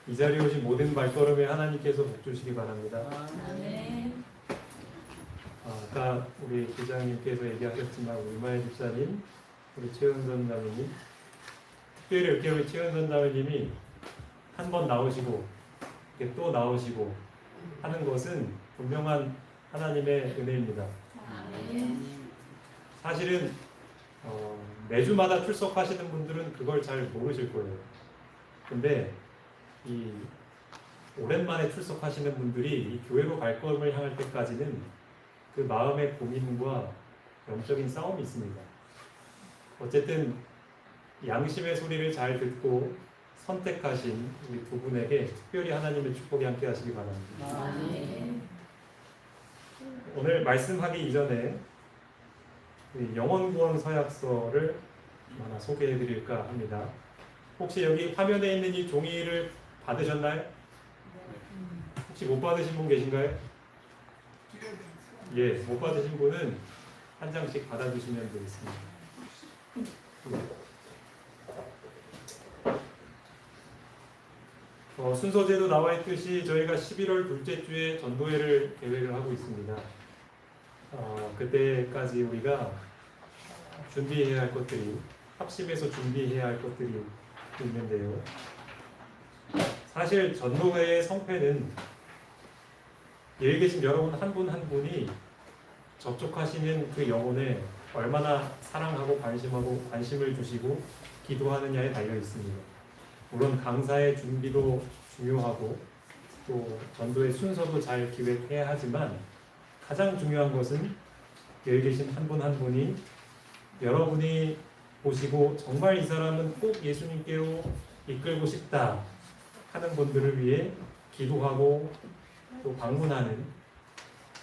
이 자리에 오신 모든 발걸음에 하나님께서 복 주시기 바랍니다. 아멘. 아까 우리 기장님께서 얘기하셨지만 우리 이마의 집사님, 우리 최은선 자매님, 특별히 이렇게 우리 최은선 자매님이 한 번 나오시고 이렇게 또 나오시고 하는 것은 분명한 하나님의 은혜입니다. 아멘. 사실은 매주마다 출석하시는 분들은 그걸 잘 모르실 거예요. 근데 이 오랜만에 출석하시는 분들이 이 교회로 갈 걸음을 향할 때까지는 그 마음의 고민과 영적인 싸움이 있습니다. 어쨌든 양심의 소리를 잘 듣고 선택하신 우리 두 분에게 특별히 하나님의 축복이 함께 하시기 바랍니다. 아멘. 오늘 말씀하기 이전에 영혼구원 서약서를 하나 소개해 드릴까 합니다. 혹시 여기 화면에 있는 이 종이를 받으셨나요? 혹시 못 받으신 분 계신가요? 예, 못 받으신 분은 한 장씩 받아주시면 되겠습니다. 순서대로 나와 있듯이 저희가 11월 둘째 주에 전도회를 계획을 하고 있습니다. 그때까지 우리가 준비해야 할 것들이, 합심해서 준비해야 할 것들이 있는데요. 사실 전도회의 성패는 여기 계신 여러분 한 분 한 분이 접촉하시는 그 영혼에 얼마나 사랑하고 관심을 주시고 기도하느냐에 달려 있습니다. 물론 강사의 준비도 중요하고 또 전도의 순서도 잘 기획해야 하지만 가장 중요한 것은 여기 계신 한 분 한 분이 여러분이 보시고 정말 이 사람은 꼭 예수님께로 이끌고 싶다 하는 분들을 위해 기도하고 또 방문하는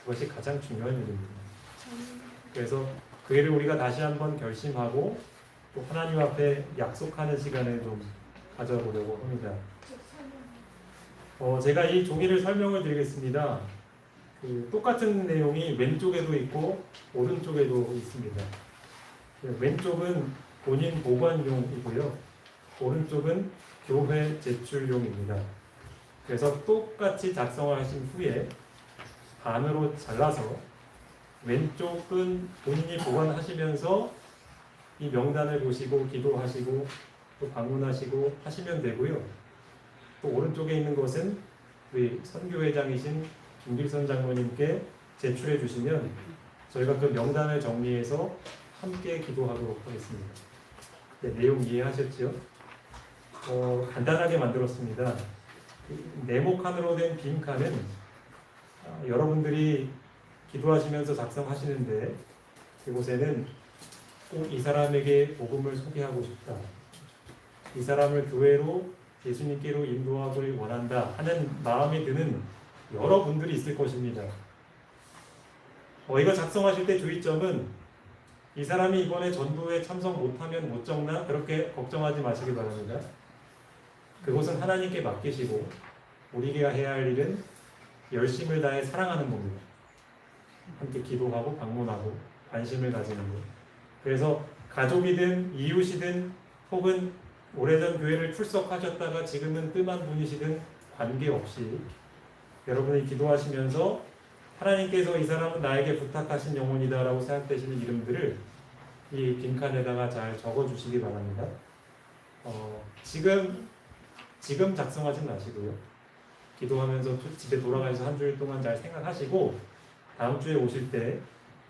그것이 가장 중요한 일입니다. 그래서 그 일을 우리가 다시 한번 결심하고 또 하나님 앞에 약속하는 시간을 좀 가져보려고 합니다. 제가 이 종이를 설명을 드리겠습니다. 똑같은 내용이 왼쪽에도 있고 오른쪽에도 있습니다. 왼쪽은 본인 보관용이고요. 오른쪽은 교회 제출용입니다. 그래서 똑같이 작성을 하신 후에 반으로 잘라서 왼쪽은 본인이 보관하시면서 이 명단을 보시고 기도하시고 또 방문하시고 하시면 되고요. 또 오른쪽에 있는 것은 우리 선교회장이신 김길선 장로님께 제출해 주시면 저희가 그 명단을 정리해서 함께 기도하도록 하겠습니다. 네, 내용 이해하셨죠? 간단하게 만들었습니다. 네모칸으로 된 빈 칸은 여러분들이 기도하시면서 작성하시는데 그곳에는 꼭 이 사람에게 복음을 소개하고 싶다. 이 사람을 교회로 예수님께로 인도하길 원한다 하는 마음이 드는 여러분들이 있을 것입니다. 이거 작성하실 때 주의점은 이 사람이 이번에 전도에 참석 못하면 못 적나? 그렇게 걱정하지 마시기 바랍니다. 그것은 하나님께 맡기시고 우리가 해야 할 일은 열심을 다해 사랑하는 겁니다. 함께 기도하고 방문하고 관심을 가지는 것. 그래서 가족이든 이웃이든 혹은 오래전 교회를 출석하셨다가 지금은 뜸한 분이시든 관계없이 여러분이 기도하시면서 하나님께서 이 사람은 나에게 부탁하신 영혼이다 라고 생각되시는 이름들을 이 빈칸에다가 잘 적어주시기 바랍니다. 지금 작성하지 마시고요. 기도하면서 집에 돌아가셔서 한 주일 동안 잘 생각하시고 다음 주에 오실 때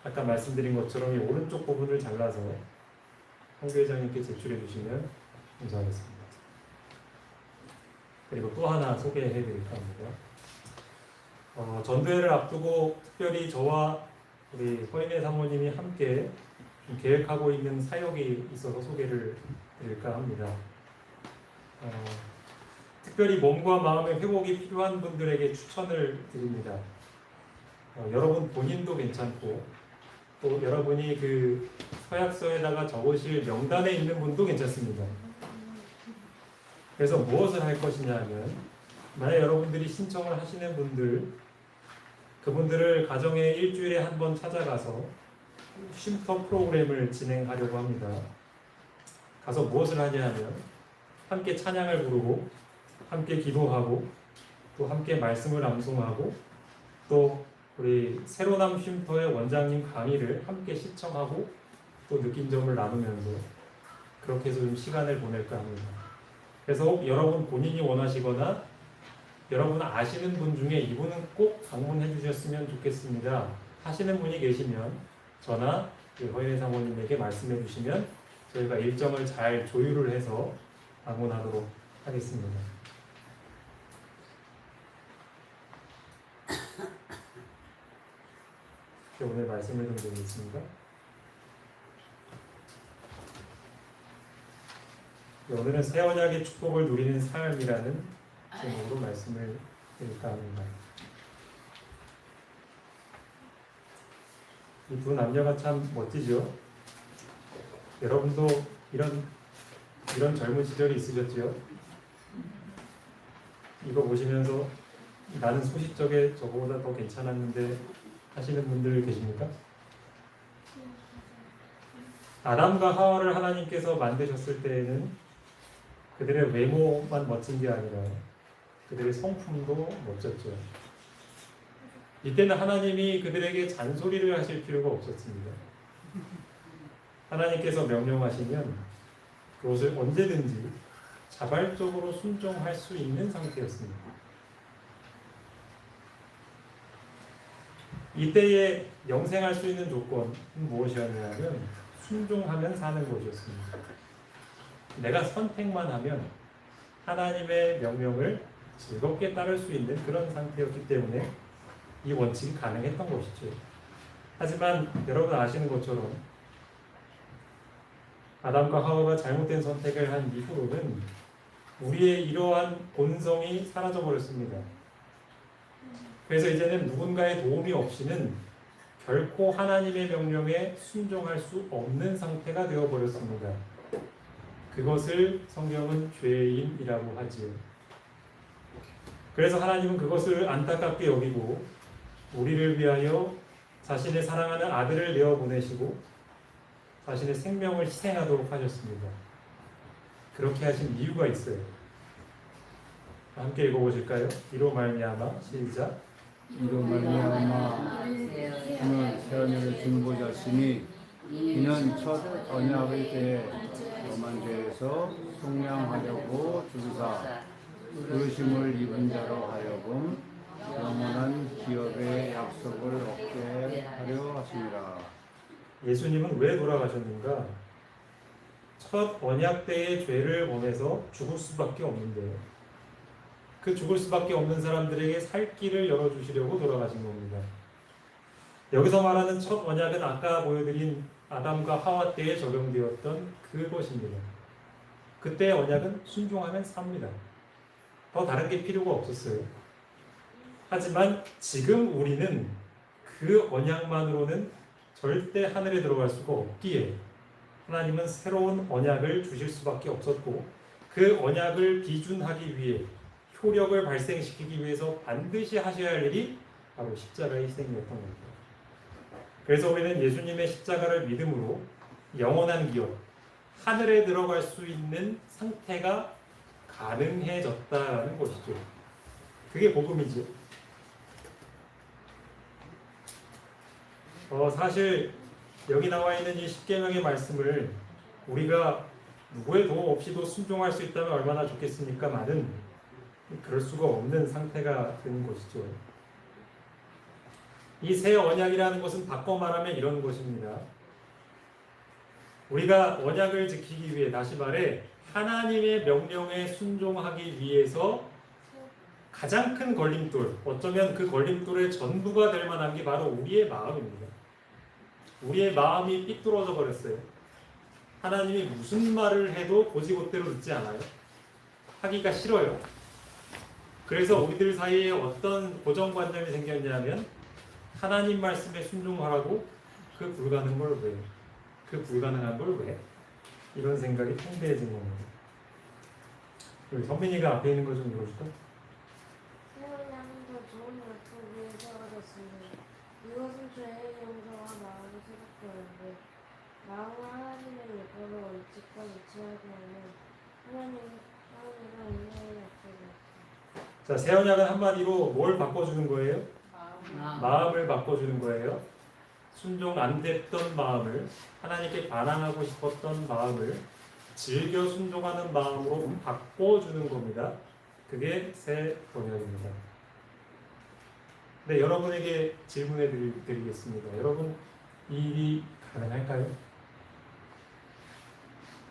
아까 말씀드린 것처럼 이 오른쪽 부분을 잘라서 선교회장님께 제출해 주시면 감사하겠습니다. 그리고 또 하나 소개해 드릴까 합니다. 전도회를 앞두고 특별히 저와 우리 허인혜 사모님이 함께 계획하고 있는 사역이 있어서 소개를 드릴까 합니다. 특별히 몸과 마음의 회복이 필요한 분들에게 추천을 드립니다. 여러분 본인도 괜찮고 또 여러분이 그 서약서에다가 적으실 명단에 있는 분도 괜찮습니다. 그래서 무엇을 할 것이냐 하면 만약 여러분들이 신청을 하시는 분들 그분들을 가정에 일주일에 한 번 찾아가서 쉼터 프로그램을 진행하려고 합니다. 가서 무엇을 하냐 하면 함께 찬양을 부르고 함께 기도하고 또 함께 말씀을 암송하고 또 우리 새로남 쉼터의 원장님 강의를 함께 시청하고 또 느낀 점을 나누면서 그렇게 해서 좀 시간을 보낼까 합니다. 그래서 혹 여러분 본인이 원하시거나 여러분 아시는 분 중에 이분은 꼭 방문해 주셨으면 좋겠습니다 하시는 분이 계시면 저나 허인혜 사모님에게 말씀해 주시면 저희가 일정을 잘 조율을 해서 방문하도록 하겠습니다. 오늘 말씀을 좀 드리겠습니다. 오늘은 새 언약의 축복을 누리는 삶이라는 제목으로 말씀을 드릴까 합니다. 이 두 남녀가 참 멋지죠? 여러분도 이런 젊은 시절이 있으셨지요? 이거 보시면서 나는 소시적에 저거보다 더 괜찮았는데 하시는 분들 계십니까? 아담과 하와를 하나님께서 만드셨을 때에는 그들의 외모만 멋진 게 아니라 그들의 성품도 멋졌죠. 이때는 하나님이 그들에게 잔소리를 하실 필요가 없었습니다. 하나님께서 명령하시면 그것을 언제든지 자발적으로 순종할 수 있는 상태였습니다. 이때에 영생할 수 있는 조건은 무엇이었냐면 순종하면 사는 것이었습니다. 내가 선택만 하면 하나님의 명령을 즐겁게 따를 수 있는 그런 상태였기 때문에 이 원칙이 가능했던 것이죠. 하지만 여러분 아시는 것처럼 아담과 하와가 잘못된 선택을 한 이후로는 우리의 이러한 본성이 사라져 버렸습니다. 그래서 이제는 누군가의 도움이 없이는 결코 하나님의 명령에 순종할 수 없는 상태가 되어 버렸습니다. 그것을 성경은 죄인이라고 하지요. 그래서 하나님은 그것을 안타깝게 여기고 우리를 위하여 자신의 사랑하는 아들을 내어 보내시고 자신의 생명을 희생하도록 하셨습니다. 그렇게 하신 이유가 있어요. 함께 읽어보실까요? 이로 말미암아 시작. 이로 말미암아 오늘 새 언약을 중보자시니 이는 첫 언약의 때에 엄한 죄에서 속량하려고 주사 부르심을 입은 자로 하여금 영원한 기업의 약속을 얻게 하려 하시니라. 예수님은 왜 돌아가셨는가? 첫 언약 때의 죄를 범해서 죽을 수밖에 없는데요. 그 죽을 수밖에 없는 사람들에게 살 길을 열어주시려고 돌아가신 겁니다. 여기서 말하는 첫 언약은 아까 보여드린 아담과 하와 때에 적용되었던 그것입니다. 그때의 언약은 순종하면 삽니다. 더 다른 게 필요가 없었어요. 하지만 지금 우리는 그 언약만으로는 절대 하늘에 들어갈 수가 없기에 하나님은 새로운 언약을 주실 수밖에 없었고 그 언약을 비준하기 위해 효력을 발생시키기 위해서 반드시 하셔야 할 일이 바로 십자가의 희생이었던 겁니다. 그래서 우리는 예수님의 십자가를 믿음으로 영원한 기업, 하늘에 들어갈 수 있는 상태가 가능해졌다는 것이죠. 그게 복음이죠. 사실 여기 나와 있는 이 십계명의 말씀을 우리가 누구의 도움 없이도 순종할 수 있다면 얼마나 좋겠습니까만은 그럴 수가 없는 상태가 되는 것이죠. 이 새 언약이라는 것은 바꿔 말하면 이런 것입니다. 우리가 언약을 지키기 위해, 다시 말해 하나님의 명령에 순종하기 위해서 가장 큰 걸림돌, 어쩌면 그 걸림돌의 전부가 될 만한 게 바로 우리의 마음입니다. 우리의 마음이 삐뚤어져 버렸어요. 하나님이 무슨 말을 해도 고지고대로 듣지 않아요. 하기가 싫어요. 그래서 우리들 사이에 어떤 고정관념이 생겼냐면 하나님 말씀에 순종하라고 그 불가능한 걸 왜? 이런 생각이 팽배해진 겁니다. 우리 선민이가 앞에 있는 거 좀 읽어줄까? 세월량도 좋은 약속 위에 세워졌습니다. 이것은 죄의 용서와 마음의 소속되는데 마음은 하나님의 예법을 원칙과 일치하게 하는 하나님과 인간의 약속을 자, 새 언약은 한마디로 뭘 바꿔주는 거예요? 마음. 마음을 바꿔주는 거예요. 순종 안 됐던 마음을, 하나님께 반항하고 싶었던 마음을 즐겨 순종하는 마음으로 바꿔주는 겁니다. 그게 새 언약입니다. 네, 여러분에게 질문해 드리겠습니다. 여러분, 이 일이 가능할까요?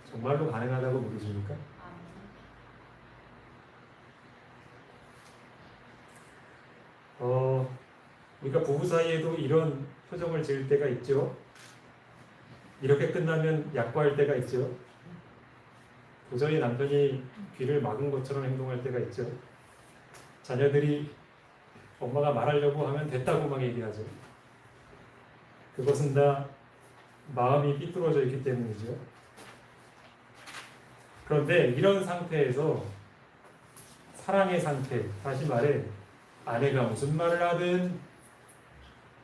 정말로 가능하다고 믿으십니까? 우리가 부부 사이에도 이런 표정을 지을 때가 있죠. 이렇게 끝나면 약과할 때가 있죠. 도저히 남편이 귀를 막은 것처럼 행동할 때가 있죠. 자녀들이 엄마가 말하려고 하면 됐다고 막 얘기하죠. 그것은 다 마음이 삐뚤어져 있기 때문이죠. 그런데 이런 상태에서 사랑의 상태, 다시 말해 아내가 무슨 말을 하든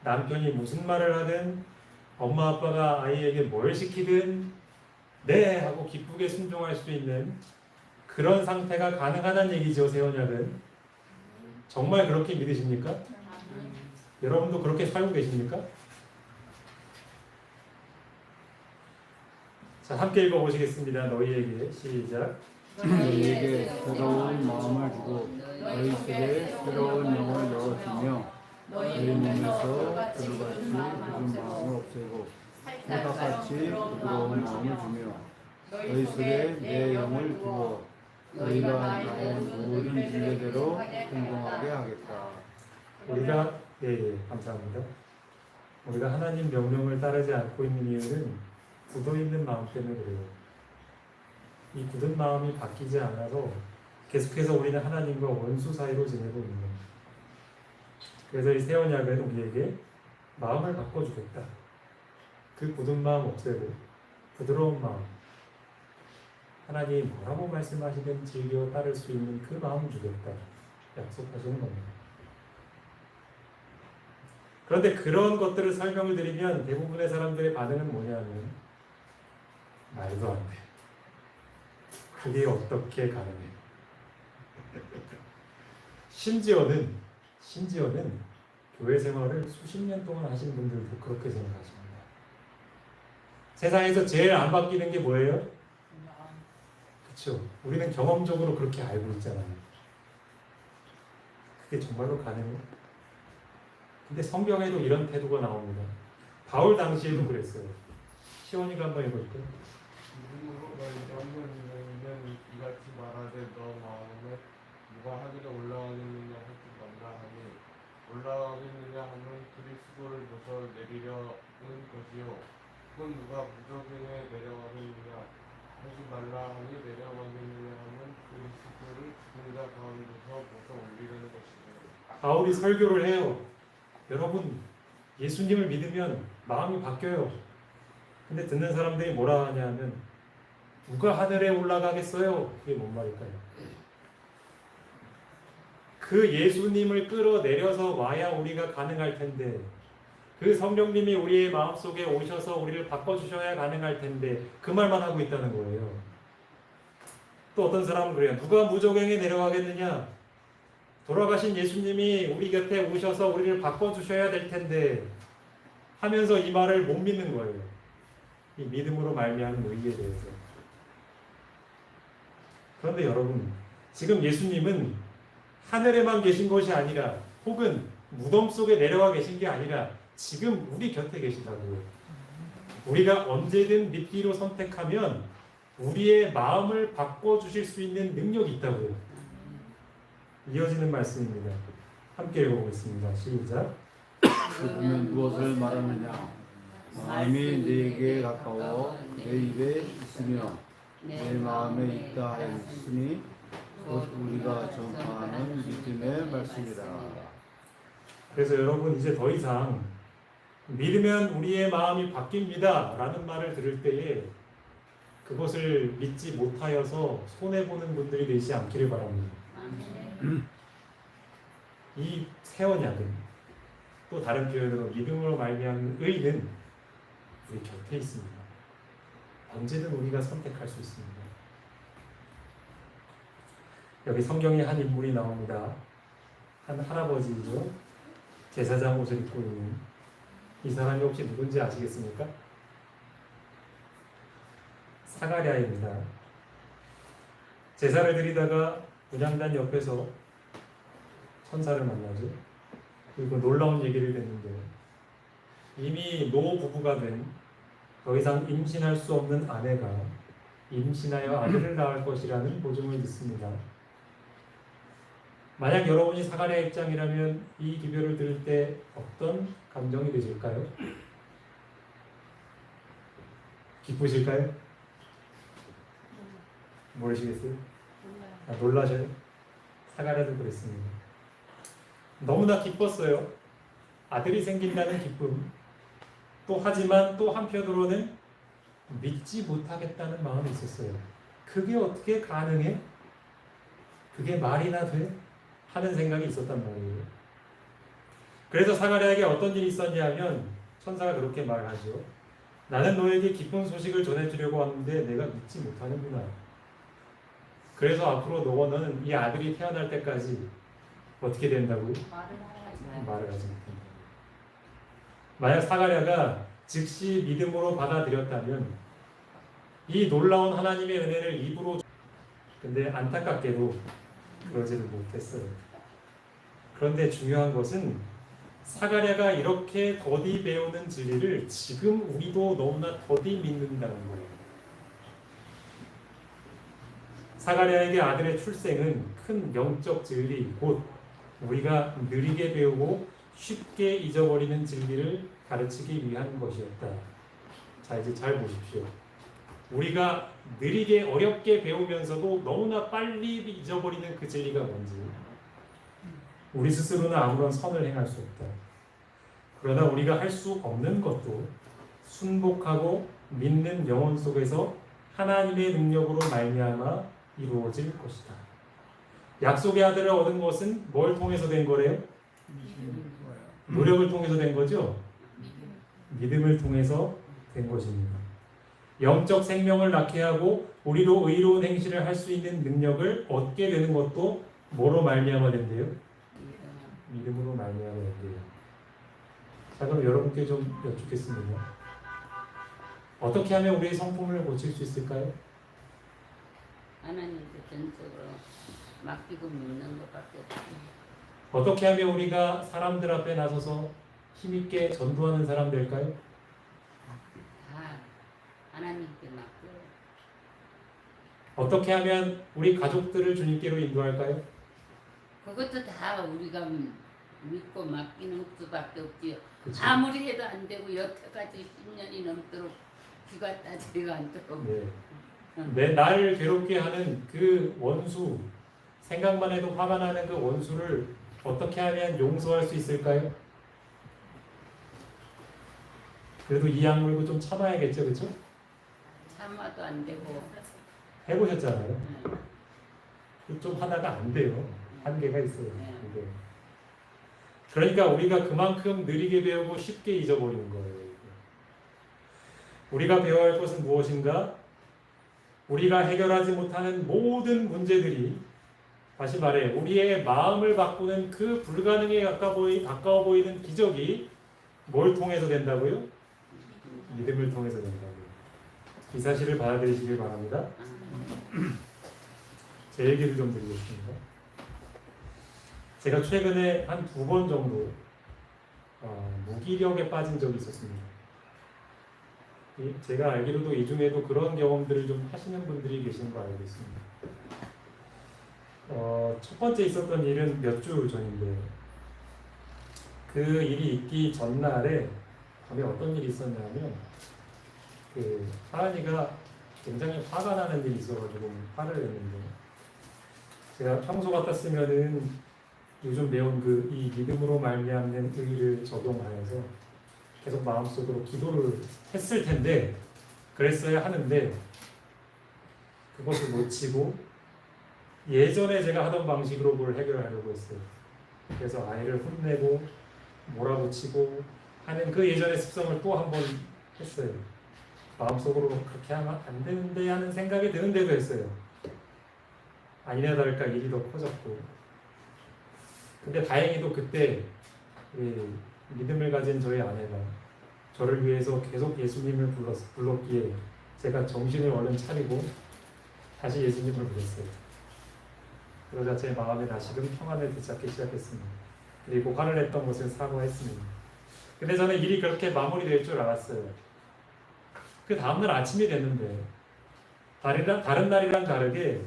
남편이 무슨 말을 하든 엄마 아빠가 아이에게 뭘 시키든 네 하고 기쁘게 순종할 수 있는 그런 상태가 가능하다는 얘기죠. 새 언약은. 정말 그렇게 믿으십니까? 여러분도 그렇게 살고 계십니까? 자, 함께 읽어보시겠습니다. 너희에게 시작. 너희에게 새로운 마음을 주고 너희 속에 새로운 영을 넣어주며 너희 몸에서 들같이 굳은 마음을 없애고 살같이 부드러운 마음을 주며 너희 속에 내 영을 두어 너희가 나의 모든 진례대로 행동하게 하겠다. 우리가 감사합니다. 우리가 하나님 명령을 따르지 않고 있는 이유는 굳어 있는 마음 때문에 그래요. 이 굳은 마음이 바뀌지 않아서 계속해서 우리는 하나님과 원수 사이로 지내고 있는 거예요. 그래서 이 새 언약은 우리에게 마음을 바꿔주겠다. 그 굳은 마음 없애고 부드러운 마음, 하나님이 뭐라고 말씀하시든 즐겨 따를 수 있는 그 마음을 주겠다 약속하시는 겁니다. 그런데 그런 것들을 설명을 드리면 대부분의 사람들의 반응은 뭐냐면 말도 안 돼. 그게 어떻게 가능해? 심지어는 교회 생활을 수십 년 동안 하신 분들도 그렇게 생각하십니다. 세상에서 제일 안 바뀌는 게 뭐예요? 그렇죠. 우리는 경험적으로 그렇게 알고 있잖아요. 그게 정말로 가능해요? 근데 성경에도 이런 태도가 나옵니다. 바울 당시에도 그랬어요. 시원이가 한번 읽을까요? 믿음으로 너희가 한번이면 이같이 말하되 너 마음에 누가 하늘에 올라가겠느냐 하지 말라 하니 올라가겠느냐 하면 그리스도를 벗어 내리려는 것이요 그건 누가 무저갱에 내려가겠느냐 하지 말라 하니 내려가겠느냐 하면 그리스도를 죽은 자 가운데서 벗어 올리려는 것이요. 바울이 설교를 해요. 여러분, 예수님을 믿으면 마음이 바뀌어요. 근데 듣는 사람들이 뭐라 하냐면 누가 하늘에 올라가겠어요? 그게 뭔 말일까요? 그 예수님을 끌어내려서 와야 우리가 가능할 텐데, 그 성령님이 우리의 마음속에 오셔서 우리를 바꿔주셔야 가능할 텐데 그 말만 하고 있다는 거예요. 또 어떤 사람은 그래요. 누가 무저갱에 내려가겠느냐? 돌아가신 예수님이 우리 곁에 오셔서 우리를 바꿔주셔야 될 텐데 하면서 이 말을 못 믿는 거예요. 이 믿음으로 말미암은 의에 대해서. 그런데 여러분, 지금 예수님은 하늘에만 계신 것이 아니라 혹은 무덤 속에 내려와 계신 게 아니라 지금 우리 곁에 계시다고요. 우리가 언제든 믿기로 선택하면 우리의 마음을 바꿔주실 수 있는 능력이 있다고요. 이어지는 말씀입니다. 함께 읽어보겠습니다. 시작. 그러면 무엇을 말하느냐? 마음이 네게 가까워 내 입에 있으며 내 마음에 있다 하였으니 곧 우리가 전파하는 믿음의 말씀이다. 그래서 여러분, 이제 더 이상 믿으면 우리의 마음이 바뀝니다 라는 말을 들을 때에 그것을 믿지 못하여서 손해보는 분들이 되지 않기를 바랍니다. 이 새 언약은 또 다른 표현으로 믿음으로 말미암은 의는 우리 곁에 있습니다. 언제든 우리가 선택할 수 있습니다. 여기 성경에 한 인물이 나옵니다. 한 할아버지죠. 제사장 옷을 입고 있는 이 사람이 혹시 누군지 아시겠습니까? 사가랴입니다. 제사를 드리다가 분향단 옆에서 천사를 만나죠. 그리고 놀라운 얘기를 듣는데 이미 노부부가 된 더 이상 임신할 수 없는 아내가 임신하여 아들을 낳을 것이라는 보증을 듣습니다. 만약 여러분이 사가랴 입장이라면 이 기별을 들을 때 어떤 감정이 드실까요? 기쁘실까요? 모르시겠어요? 몰라요. 놀라셔요? 사가랴도 그랬습니다. 너무나 기뻤어요. 아들이 생긴다는 기쁨. 또 하지만 또 한편으로는 믿지 못하겠다는 마음이 있었어요. 그게 어떻게 가능해? 그게 말이나 돼? 하는 생각이 있었단 말이에요. 그래서 사가랴에게 어떤 일이 있었냐면 천사가 그렇게 말하죠. 나는 너에게 기쁜 소식을 전해주려고 왔는데 내가 믿지 못하는구나. 그래서 앞으로 너는 이 아들이 태어날 때까지 어떻게 된다고요? 말을 하지 못한다. 만약 사가랴가 즉시 믿음으로 받아들였다면 이 놀라운 하나님의 은혜를 입으로 근데 안타깝게도 그러지를 못했어요. 그런데 중요한 것은 사가랴가 이렇게 더디 배우는 진리를 지금 우리도 너무나 더디 믿는다는 거예요. 사가랴에게 아들의 출생은 큰 영적 진리, 곧 우리가 느리게 배우고 쉽게 잊어버리는 진리를 가르치기 위한 것이었다. 자, 이제 잘 보십시오. 우리가 느리게 어렵게 배우면서도 너무나 빨리 잊어버리는 그 진리가 뭔지 우리 스스로는 아무런 선을 행할 수 없다. 그러나 우리가 할 수 없는 것도 순복하고 믿는 영혼 속에서 하나님의 능력으로 말미암아 이루어질 것이다. 약속의 아들을 얻은 것은 뭘 통해서 된 거래요? 노력을 통해서 된 거죠? 믿음을 통해서 된 것입니다. 영적 생명을 낳게 하고 우리로 의로운 행실을 할 수 있는 능력을 얻게 되는 것도 뭐로 말미암아 된대요? 믿음으로 말미암아 된대요. 자, 그럼 여러분께 좀 여쭙겠습니다. 어떻게 하면 우리의 성품을 고칠 수 있을까요? 하나님께 전적으로 맡기고 믿는 것밖에 없어요. 어떻게 하면 우리가 사람들 앞에 나서서 힘있게 전도하는 사람 될까요? 다 하나님께 맡겨요. 어떻게 하면 우리 가족들을 주님께로 인도할까요? 그것도 다 우리가 믿고 맡기는 수밖에 없지요. 그쵸? 아무리 해도 안 되고 여태까지 10년이 넘도록 귀가 따지가 않도록. 네. 내 나를 괴롭게 하는 그 원수, 생각만 해도 화가 나는 그 원수를 어떻게 하면 용서할 수 있을까요? 그래도 이 악물고 좀 참아야겠죠, 그렇죠? 참아도 안 되고. 해보셨잖아요. 네. 좀 하다가 안 돼요. 한계가 있어요. 네. 이게. 그러니까 우리가 그만큼 느리게 배우고 쉽게 잊어버리는 거예요. 우리가 배워야 할 것은 무엇인가? 우리가 해결하지 못하는 모든 문제들이, 다시 말해 우리의 마음을 바꾸는 그 불가능에 가까워 보이는 기적이 뭘 통해서 된다고요? 믿음을 통해서 된다고요. 이 사실을 받아들이시길 바랍니다. 제 얘기를 좀 드리겠습니다. 제가 최근에 한 2번 정도 무기력에 빠진 적이 있었습니다. 제가 알기로도 이 중에도 그런 경험들을 좀 하시는 분들이 계신 거 알고 있습니다. 첫 번째 있었던 일은 몇 주 전인데, 그 일이 있기 전날에 밤에 어떤 일이 있었냐면, 하은이가 굉장히 화가 나는 일이 있어가지고 화를 냈는데, 제가 평소 같았으면은 요즘 배운 이 믿음으로 말미암는 의를 적용하여서 계속 마음속으로 기도를 했을 텐데, 그랬어야 하는데 그것을 놓치고 예전에 제가 하던 방식으로 뭘 해결하려고 했어요. 그래서 아이를 혼내고 몰아붙이고 하는 그 예전의 습성을 또 한 번 했어요. 마음속으로 그렇게 하면 안 되는데 하는 생각이 드는데도 했어요. 아니나 다를까 일이 더 커졌고, 근데 다행히도 그때 믿음을 가진 저희 아내가 저를 위해서 계속 예수님을 불렀기에 제가 정신을 얼른 차리고 다시 예수님을 부르었어요. 그러자 제 마음에 다시금 평안을 되찾기 시작했습니다. 그리고 화를 냈던 것을 사과했습니다. 근데 저는 일이 그렇게 마무리될 줄 알았어요. 그 다음날 아침이 됐는데 다른 날이랑 다르게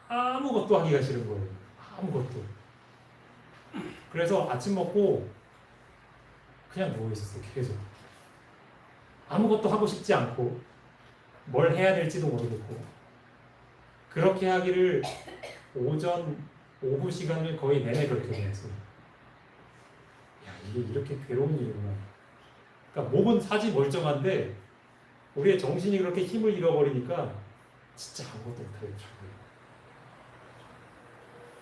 아무것도 하기가 싫은 거예요. 아무것도. 그래서 아침 먹고 그냥 누워 있었어요. 계속. 아무것도 하고 싶지 않고 뭘 해야 될지도 모르겠고, 그렇게 하기를 오전, 오후 시간을 거의 내내 그렇게 보냈어요. 야, 이게 이렇게 괴로운 일이구나. 그러니까 몸은 사지 멀쩡한데 우리의 정신이 그렇게 힘을 잃어버리니까 진짜 아무것도 못하겠더라고요.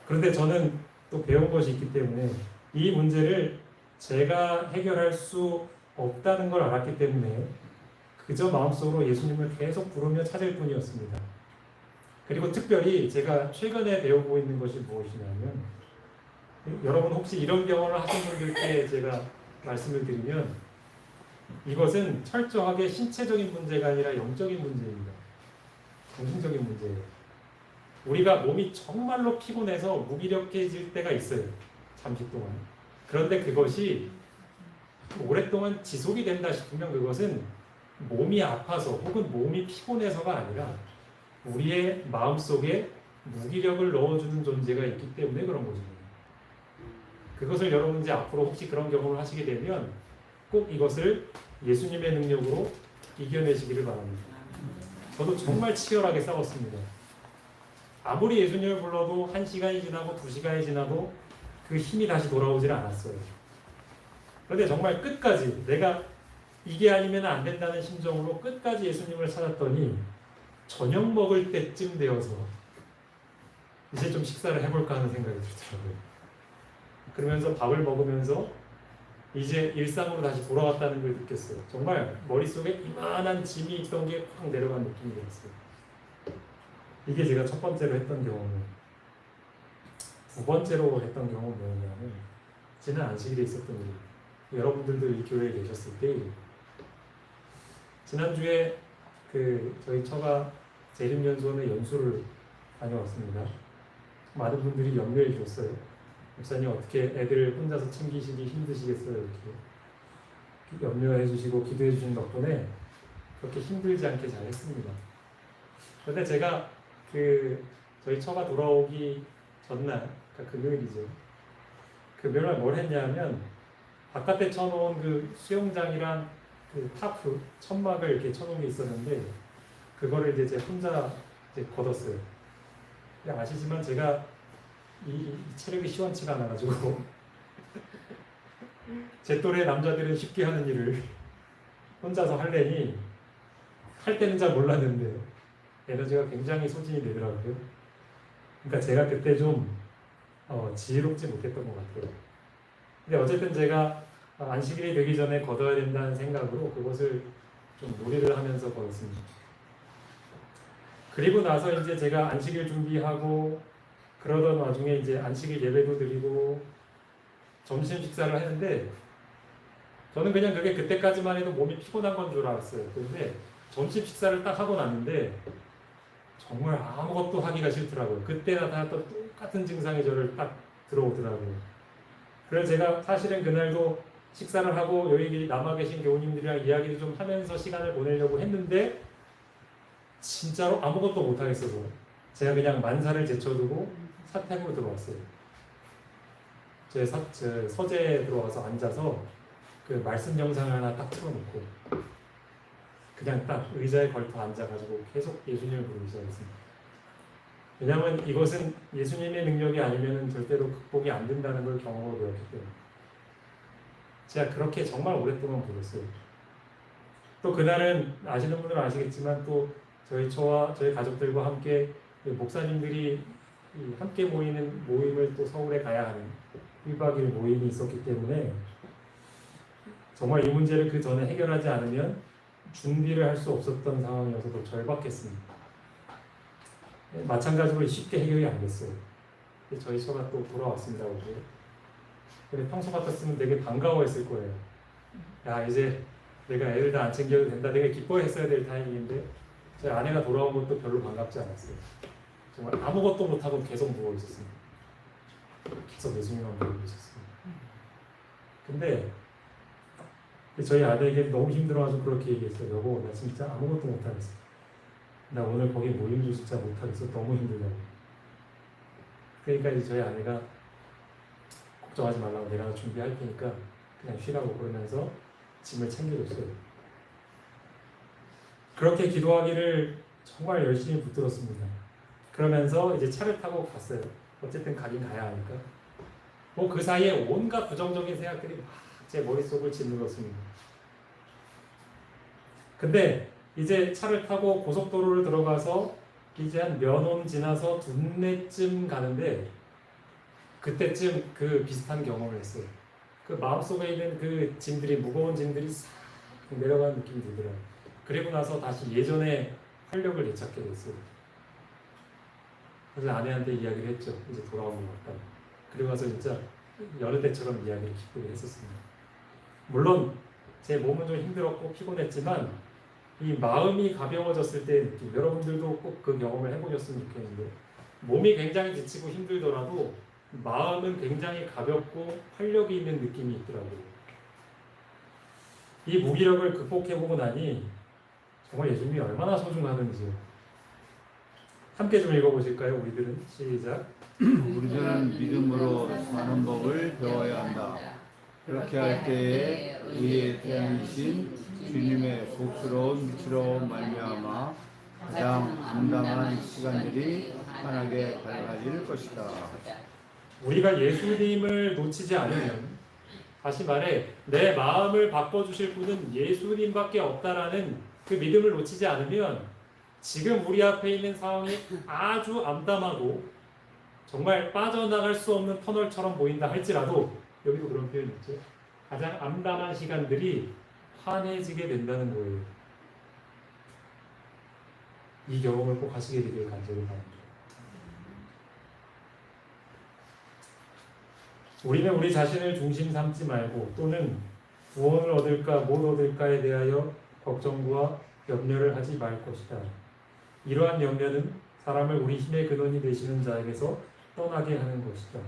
그런데 저는 또 배운 것이 있기 때문에 이 문제를 제가 해결할 수 없다는 걸 알았기 때문에 그저 마음속으로 예수님을 계속 부르며 찾을 뿐이었습니다. 그리고 특별히 제가 최근에 배우고 있는 것이 무엇이냐면, 여러분 혹시 이런 경험을 하신 분들께 제가 말씀을 드리면, 이것은 철저하게 신체적인 문제가 아니라 영적인 문제입니다. 정신적인 문제예요. 우리가 몸이 정말로 피곤해서 무기력해질 때가 있어요. 잠시 동안. 그런데 그것이 오랫동안 지속이 된다 싶으면 그것은 몸이 아파서 혹은 몸이 피곤해서가 아니라 우리의 마음속에 무기력을 넣어주는 존재가 있기 때문에 그런 거죠. 그것을 여러분 이제 앞으로 혹시 그런 경험을 하시게 되면 꼭 이것을 예수님의 능력으로 이겨내시기를 바랍니다. 저도 정말 치열하게 싸웠습니다. 아무리 예수님을 불러도 1시간이 지나고 2시간이 지나도 그 힘이 다시 돌아오질 않았어요. 그런데 정말 끝까지 내가 이게 아니면 안 된다는 심정으로 끝까지 예수님을 찾았더니 저녁 먹을 때쯤 되어서 이제 좀 식사를 해볼까 하는 생각이 들더라고요. 그러면서 밥을 먹으면서 이제 일상으로 다시 돌아왔다는 걸 느꼈어요. 정말 머릿속에 이만한 짐이 있던 게 확 내려간 느낌이 들었어요. 이게 제가 첫 번째로 했던 경험이에요. 두 번째로 했던 경험은 뭐였냐면, 지난 안식일에 있었던 일이에요. 여러분들도 이 교회에 계셨을 때, 지난주에 저희 처가 재림연수원의 연수를 다녀왔습니다. 많은 분들이 염려해 주셨어요. 목사님 어떻게 애들 혼자서 챙기시기 힘드시겠어요? 이렇게 염려해 주시고 기도해 주신 덕분에 그렇게 힘들지 않게 잘 했습니다. 그런데 제가 저희 처가 돌아오기 전날, 그러니까 금요일이죠. 금요일날 뭘 했냐면, 바깥에 쳐놓은 그 수영장이랑 그 타프, 천막을 이렇게 쳐놓은 게 있었는데, 그거를 이제 제 혼자 이제 걷었어요. 아시지만 제가 이 체력이 시원치가 않아가지고 제 또래 남자들은 쉽게 하는 일을 혼자서 하려니 할 때는 잘 몰랐는데 에너지가 굉장히 소진이 되더라고요. 그러니까 제가 그때 좀 지혜롭지 못했던 것 같아요. 근데 어쨌든 제가 안식일이 되기 전에 걷어야 된다는 생각으로 그것을 좀 놀이를 하면서 걸었습니다. 그리고 나서 이제 제가 안식일 준비하고 그러던 와중에 이제 안식일 예배도 드리고 점심 식사를 했는데, 저는 그냥 그게 그때까지만 해도 몸이 피곤한 건 줄 알았어요. 그런데 점심 식사를 딱 하고 났는데 정말 아무것도 하기가 싫더라고요. 그때 나타났던 똑같은 증상이 저를 딱 들어오더라고요. 그래서 제가 사실은 그날도 식사를 하고 여기 남아 계신 교우님들이랑 이야기를 좀 하면서 시간을 보내려고 했는데 진짜로 아무것도 못하겠어서 제가 그냥 만사를 제쳐두고 사택으로 들어왔어요. 제 서재에 들어와서 앉아서 그 말씀 영상을 하나 딱 틀어놓고 그냥 딱 의자에 걸터 앉아가지고 계속 예수님을 부르기 시작했습니다. 왜냐하면 이것은 예수님의 능력이 아니면 절대로 극복이 안 된다는 걸 경험으로 배웠기 때문에 제가 그렇게 정말 오랫동안 부르었어요. 또 그날은 아시는 분들은 아시겠지만 또 저와 저희 가족들과 함께 목사님들이 함께 모이는 모임을 또 서울에 가야 하는 1박 2일 모임이 있었기 때문에 정말 이 문제를 그 전에 해결하지 않으면 준비를 할 수 없었던 상황이어서 더 절박했습니다. 마찬가지로 쉽게 해결이 안 됐어요. 저희 처가 또 돌아왔습니다. 오늘. 근데 평소 같았으면 되게 반가워했을 거예요. 야, 이제 내가 애들 다 안 챙겨도 된다. 내가 기뻐했어야 될 타이밍인데 저희 아내가 돌아온 것도 별로 반갑지 않았어요. 정말 아무것도 못하고 계속 누워 있었습니다. 계속 내숭이만 부리고 있었습니다. 근데 저희 아내에게 너무 힘들어가지고 그렇게 얘기했어요. 여보, 나 진짜 아무것도 못하겠어. 나 오늘 거기 모임도 진짜 못하겠어. 너무 힘들다고. 그러니까 이제 저희 아내가 걱정하지 말라고, 내가 준비할 테니까 그냥 쉬라고 그러면서 짐을 챙겨줬어요. 그렇게 기도하기를 정말 열심히 붙들었습니다. 그러면서 이제 차를 타고 갔어요. 어쨌든 가긴 가야 하니까. 뭐 그 사이에 온갖 부정적인 생각들이 막 제 머릿속을 짓눌렀습니다. 근데 이제 차를 타고 고속도로를 들어가서 이제 한 면홈 지나서 둔내쯤 가는데 그때쯤 그 비슷한 경험을 했어요. 그 마음속에 있는 그 짐들이, 무거운 짐들이 싹 내려가는 느낌이 들더라고요. 그리고 나서 다시 예전의 활력을 되찾게 됐어요. 그래서 아내한테 이야기를 했죠. 이제 돌아온 것 같다. 그리고 나서 진짜 여느 때처럼 이야기를 기쁘게 했었습니다. 물론 제 몸은 좀 힘들었고 피곤했지만 이 마음이 가벼워졌을 때의 느낌, 여러분들도 꼭 그 경험을 해보셨으면 좋겠는데, 몸이 굉장히 지치고 힘들더라도 마음은 굉장히 가볍고 활력이 있는 느낌이 있더라고요. 이 무기력을 극복해보고 나니 정말 예수님이 얼마나 소중하든지요. 함께 좀 읽어보실까요? 우리들은 시작. 우리들은 믿음으로 사는 법을 배워야 한다. 그렇게 할 때에 우리의 태양이신 주님의 복스러운 빛으로 말미암아 가장 암담한 시간들이 환하게 밝아질 것이다. 우리가 예수님을 놓치지 않으면, 다시 말해 내 마음을 바꿔주실 분은 예수님밖에 없다라는 그 믿음을 놓치지 않으면, 지금 우리 앞에 있는 상황이 아주 암담하고 정말 빠져나갈 수 없는 터널처럼 보인다 할지라도, 여기도 그런 표현이 있죠. 가장 암담한 시간들이 환해지게 된다는 거예요. 이 경험을 꼭 하시게 되길 간절히 바랍니다. 우리는 우리 자신을 중심 삼지 말고, 또는 무엇을 얻을까 못 얻을까에 대하여 걱정과 염려를 하지 말 것이다. 이러한 염려는 사람을 우리 힘의 근원이 되시는 자에게서 떠나게 하는 것이다.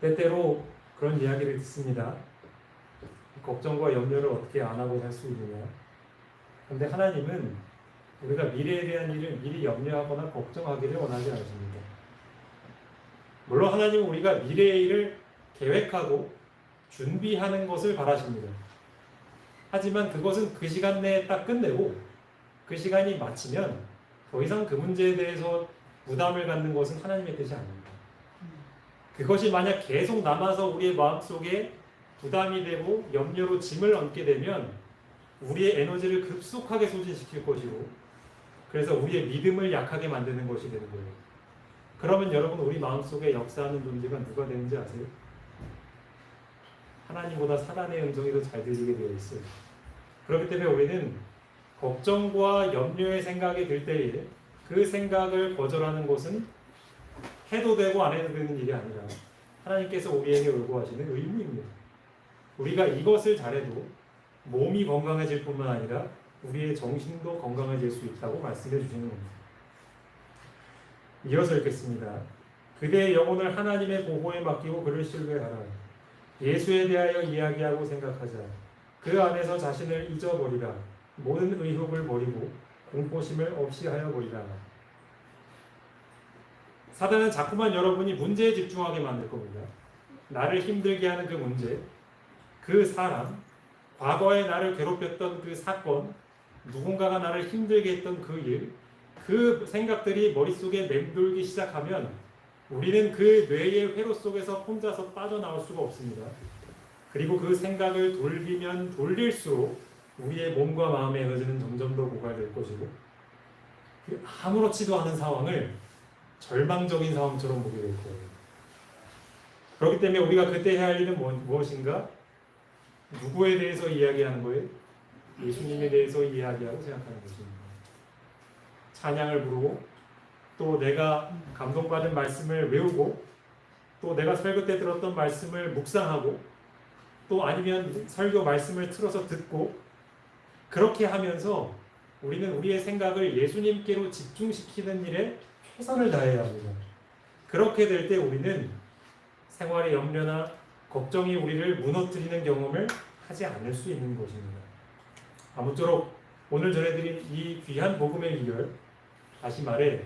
때때로 그런 이야기를 듣습니다. 걱정과 염려를 어떻게 안 하고 살 수 있느냐. 그런데 하나님은 우리가 미래에 대한 일을 미리 염려하거나 걱정하기를 원하지 않으십니다. 물론 하나님은 우리가 미래의 일을 계획하고 준비하는 것을 바라십니다. 하지만 그것은 그 시간 내에 딱 끝내고 그 시간이 마치면 더 이상 그 문제에 대해서 부담을 갖는 것은 하나님의 뜻이 아닙니다. 그것이 만약 계속 남아서 우리의 마음속에 부담이 되고 염려로 짐을 얹게 되면 우리의 에너지를 급속하게 소진시킬 것이고, 그래서 우리의 믿음을 약하게 만드는 것이 되는 거예요. 그러면 여러분, 우리 마음속에 역사하는 존재가 누가 되는지 아세요? 하나님보다 사단의 음성이 더 잘 들리게 되어 있어요. 그렇기 때문에 우리는 걱정과 염려의 생각이 들 때에 그 생각을 거절하는 것은 해도 되고 안 해도 되는 일이 아니라 하나님께서 우리에게 요구하시는 의무입니다. 우리가 이것을 잘해도 몸이 건강해질 뿐만 아니라 우리의 정신도 건강해질 수 있다고 말씀해 주시는 겁니다. 이어서 읽겠습니다. 그대의 영혼을 하나님의 보호에 맡기고 그를 신뢰하라. 예수에 대하여 이야기하고 생각하자. 그 안에서 자신을 잊어버리라. 모든 의혹을 버리고 공포심을 없이 하여 버리라. 사단은 자꾸만 여러분이 문제에 집중하게 만들 겁니다. 나를 힘들게 하는 그 문제, 그 사람, 과거에 나를 괴롭혔던 그 사건, 누군가가 나를 힘들게 했던 그 일, 그 생각들이 머릿속에 맴돌기 시작하면 우리는 그 뇌의 회로 속에서 혼자서 빠져나올 수가 없습니다. 그리고 그 생각을 돌리면 돌릴수록 우리의 몸과 마음의 에너지는 점점 더 고갈될 것이고, 아무렇지도 않은 상황을 절망적인 상황처럼 보게 될 거예요. 그렇기 때문에 우리가 그때 해야 할 일은 무엇인가? 누구에 대해서 이야기하는 거예요? 예수님에 대해서 이야기하고 생각하는 것입니다. 찬양을 부르고 또 내가 감동받은 말씀을 외우고 또 내가 설교 때 들었던 말씀을 묵상하고 또 아니면 설교 말씀을 틀어서 듣고 그렇게 하면서 우리는 우리의 생각을 예수님께로 집중시키는 일에 최선을 다해야 합니다. 그렇게 될 때 우리는 생활의 염려나 걱정이 우리를 무너뜨리는 경험을 하지 않을 수 있는 것입니다. 아무쪼록 오늘 전해드린 이 귀한 복음의 비결, 다시 말해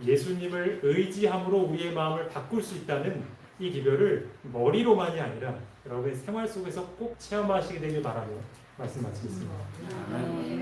예수님을 의지함으로 우리의 마음을 바꿀 수 있다는 이 기별을 머리로만이 아니라 여러분의 생활 속에서 꼭 체험하시게 되길 바라며 말씀 마치겠습니다. 아멘.